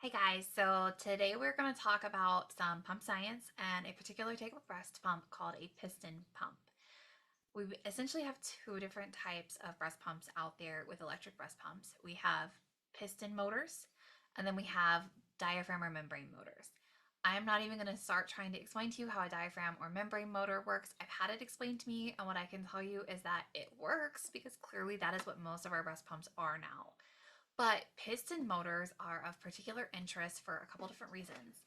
Hey guys, so today we're going to talk about some pump science and a particular type of breast pump called a piston pump. We essentially have two different types of breast pumps out there with electric breast pumps. We have piston motors, and then we have diaphragm or membrane motors. I'm not even going to start trying to explain to you how a diaphragm or membrane motor works. I've had it explained to me, and what I can tell you is that it works because clearly that is what most of our breast pumps are now. But piston motors are of particular interest for a couple different reasons.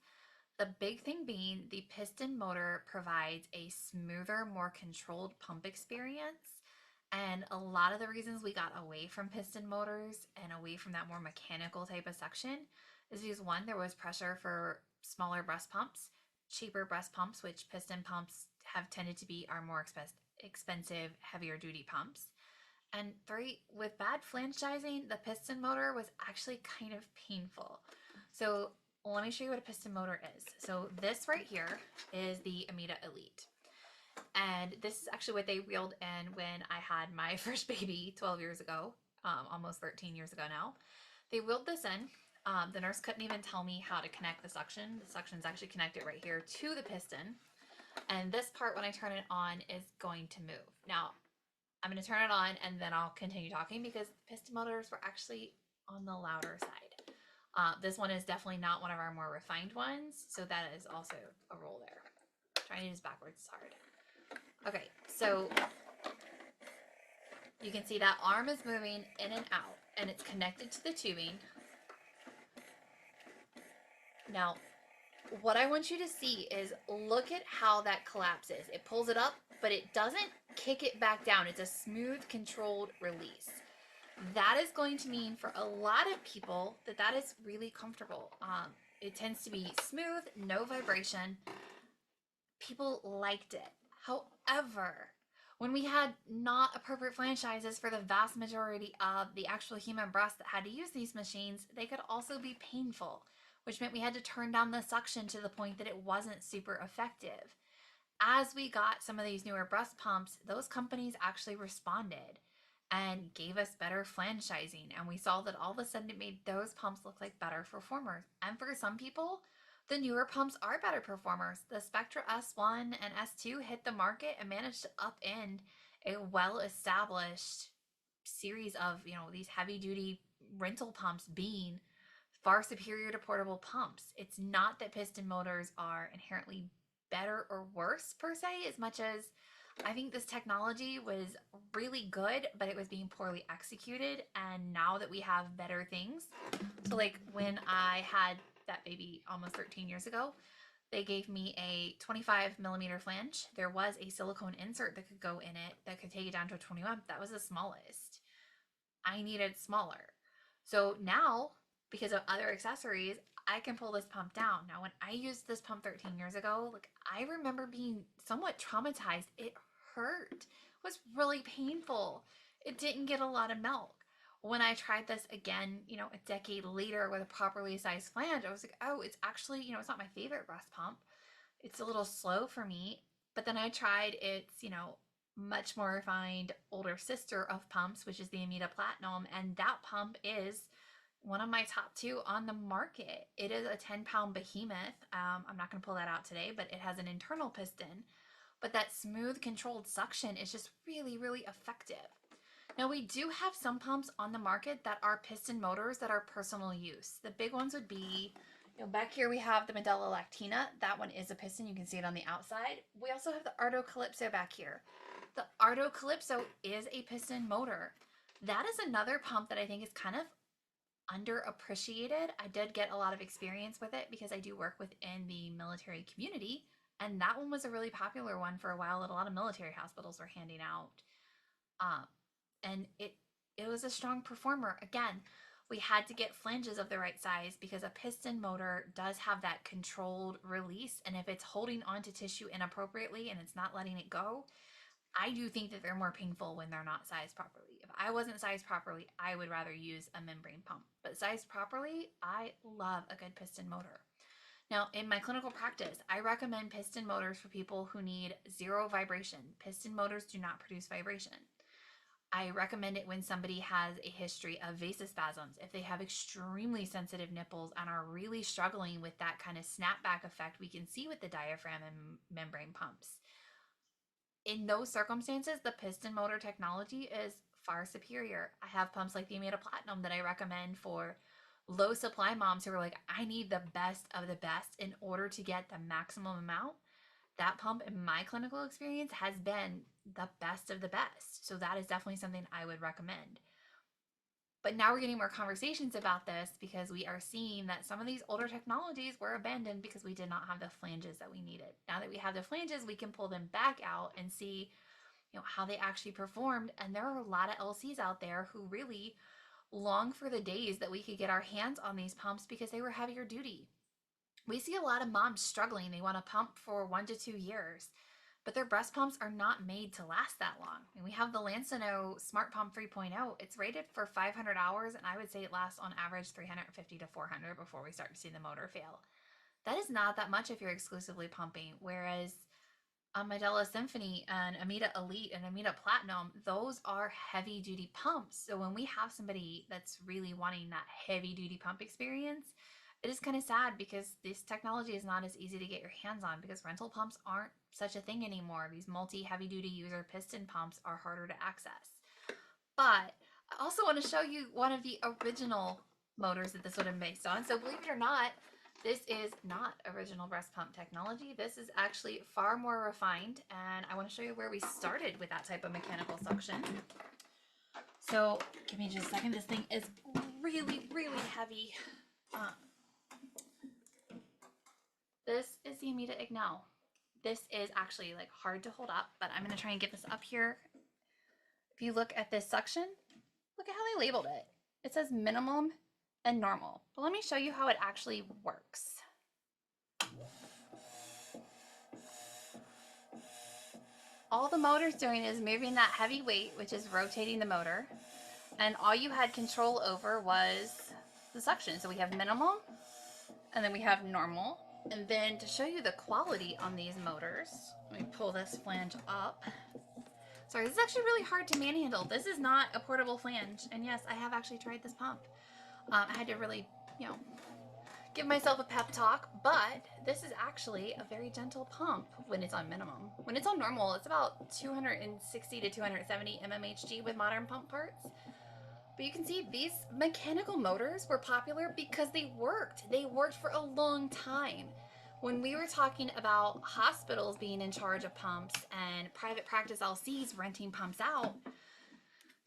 The big thing being the piston motor provides a smoother, more controlled pump experience. And a lot of the reasons we got away from piston motors and away from that more mechanical type of suction is because one, there was pressure for smaller breast pumps, cheaper breast pumps, which piston pumps have tended to be our more expensive, heavier duty pumps. And three, with bad flange-sizing, the piston motor was actually kind of painful. So let me show you what a piston motor is. So this right here is the Amita Elite. And this is actually what they reeled in when I had my first baby 12 years ago, almost 13 years ago now. They reeled this in. The nurse couldn't even tell me how to connect the suction. The suction's actually connected right here to the piston. And this part, when I turn it on, is going to move. Now, I'm going to turn it on and then I'll continue talking because piston motors were actually on the louder side. This one is definitely not one of our more refined ones, so that is also a role there. Trying to do this backwards is hard. Okay, so you can see that arm is moving in and out and it's connected to the tubing. Now, what I want you to see is look at how that collapses. It pulls it up, but it doesn't kick it back down. It's a smooth, controlled release. That is going to mean for a lot of people that is really comfortable. It tends to be smooth, no vibration. People liked it. However, when we had not appropriate flange sizes for the vast majority of the actual human breast that had to use these machines, they could also be painful, which meant we had to turn down the suction to the point that it wasn't super effective. As we got some of these newer breast pumps, those companies actually responded and gave us better flange sizing. And we saw that all of a sudden it made those pumps look like better performers. And for some people, the newer pumps are better performers. The Spectra S1 and S2 hit the market and managed to upend a well-established series of, these heavy-duty rental pumps being far superior to portable pumps. It's not that piston motors are inherently better or worse per se, as much as I think this technology was really good, but it was being poorly executed. And now that we have better things, so like when I had that baby almost 13 years ago, they gave me a 25 millimeter flange. There was a silicone insert that could go in it that could take it down to a 21. That was the smallest. I needed smaller. So now, because of other accessories, I can pull this pump down. Now, when I used this pump 13 years ago, I remember being somewhat traumatized. It hurt. It was really painful. It didn't get a lot of milk. When I tried this again, a decade later with a properly sized flange, I was like, oh, it's actually, it's not my favorite breast pump. It's a little slow for me. But then I tried its, much more refined older sister of pumps, which is the Amita Platinum, and that pump is one of my top two on the market. It is a 10-pound behemoth. I'm not going to pull that out today, but it has an internal piston. But that smooth, controlled suction is just really, really effective. Now, we do have some pumps on the market that are piston motors that are personal use. The big ones would be, back here we have the Medela Lactina. That one is a piston. You can see it on the outside. We also have the Arto Calypso back here. The Arto Calypso is a piston motor. That is another pump that I think is kind of underappreciated. I did get a lot of experience with it because I do work within the military community, and that one was a really popular one for a while that a lot of military hospitals were handing out. And it was a strong performer. Again, we had to get flanges of the right size because a piston motor does have that controlled release, and if it's holding onto tissue inappropriately and it's not letting it go, I do think that they're more painful when they're not sized properly. If I wasn't sized properly, I would rather use a membrane pump. But sized properly, I love a good piston motor. Now, in my clinical practice, I recommend piston motors for people who need zero vibration. Piston motors do not produce vibration. I recommend it when somebody has a history of vasospasms, if they have extremely sensitive nipples and are really struggling with that kind of snapback effect we can see with the diaphragm and membrane pumps. In those circumstances, the piston motor technology is far superior. I have pumps like the Amida Platinum that I recommend for low supply moms who are like, I need the best of the best in order to get the maximum amount. That pump, in my clinical experience, has been the best of the best. So that is definitely something I would recommend. But now we're getting more conversations about this because we are seeing that some of these older technologies were abandoned because we did not have the flanges that we needed. Now that we have the flanges, we can pull them back out and see, how they actually performed. And there are a lot of LCs out there who really long for the days that we could get our hands on these pumps because they were heavier duty. We see a lot of moms struggling. They want to pump for 1 to 2 years, but their breast pumps are not made to last that long. And we have the Lancino Smart Pump 3.0. It's rated for 500 hours, and I would say it lasts on average 350 to 400 before we start to see the motor fail. That is not that much if you're exclusively pumping, whereas Medela Symphony and Amida Elite and Amida Platinum, those are heavy duty pumps. So when we have somebody that's really wanting that heavy duty pump experience, it is kind of sad because this technology is not as easy to get your hands on because rental pumps aren't such a thing anymore. These multi heavy duty user piston pumps are harder to access. But I also want to show you one of the original motors that this would have been based on. So believe it or not, this is not original breast pump technology. This is actually far more refined, and I want to show you where we started with that type of mechanical suction. So give me just a second. This thing is really, really heavy. This is the Amida Ignal. This is actually like hard to hold up, but I'm going to try and get this up here. If you look at this suction, look at how they labeled it. It says minimum and normal. But let me show you how it actually works. All the motor's doing is moving that heavy weight, which is rotating the motor, and all you had control over was the suction. So we have minimum, and then we have normal. And then to show you the quality on these motors, let me pull this flange up. Sorry, this is actually really hard to manhandle. This is not a portable flange. And yes, I have actually tried this pump. I had to really, give myself a pep talk, but this is actually a very gentle pump when it's on minimum. When it's on normal, it's about 260 to 270 mmHg with modern pump parts. But you can see these mechanical motors were popular because they worked. They worked for a long time. When we were talking about hospitals being in charge of pumps and private practice LCs renting pumps out,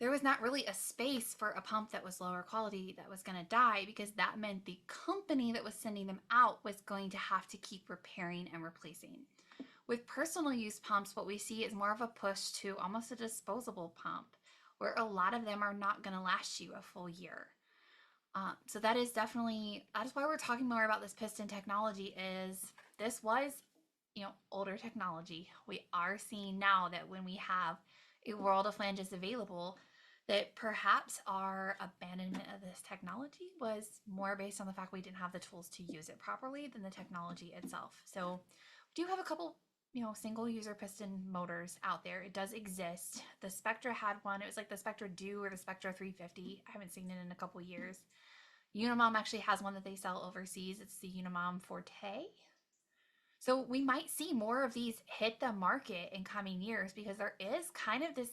there was not really a space for a pump that was lower quality that was going to die because that meant the company that was sending them out was going to have to keep repairing and replacing. With personal use pumps, what we see is more of a push to almost a disposable pump where a lot of them are not going to last you a full year. So that is why we're talking more about this piston technology. Is this was, older technology. We are seeing now that when we have a world of flanges available, that perhaps our abandonment of this technology was more based on the fact we didn't have the tools to use it properly than the technology itself. So we do have a couple single user piston motors out there. It does exist. The Spectra had one. It was like the Spectra Do or the Spectra 350. I haven't seen it in a couple years. Unimom actually has one that they sell overseas. It's the Unimom Forte. So we might see more of these hit the market in coming years because there is kind of this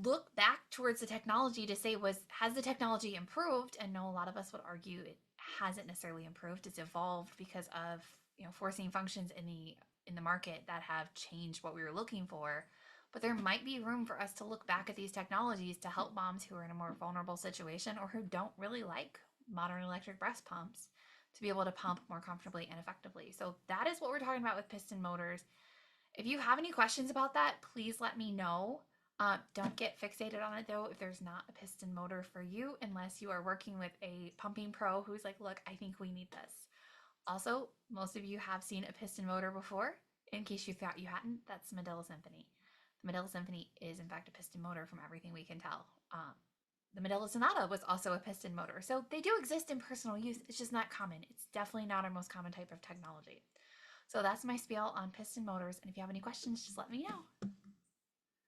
look back towards the technology to say, has the technology improved? And no, a lot of us would argue it hasn't necessarily improved. It's evolved because of forcing functions in the market that have changed what we were looking for. But there might be room for us to look back at these technologies to help moms who are in a more vulnerable situation or who don't really like modern electric breast pumps to be able to pump more comfortably and effectively. So that is what we're talking about with piston motors. If you have any questions about that, please let me know. Don't get fixated on it though if there's not a piston motor for you, unless you are working with a pumping pro who's like, look, I think we need this. Also, most of you have seen a piston motor before. In case you thought you hadn't, that's Medela Symphony. The Medela Symphony is in fact a piston motor from everything we can tell. The Medela Sonata was also a piston motor. So they do exist in personal use. It's just not common. It's definitely not our most common type of technology. So that's my spiel on piston motors. And if you have any questions, just let me know.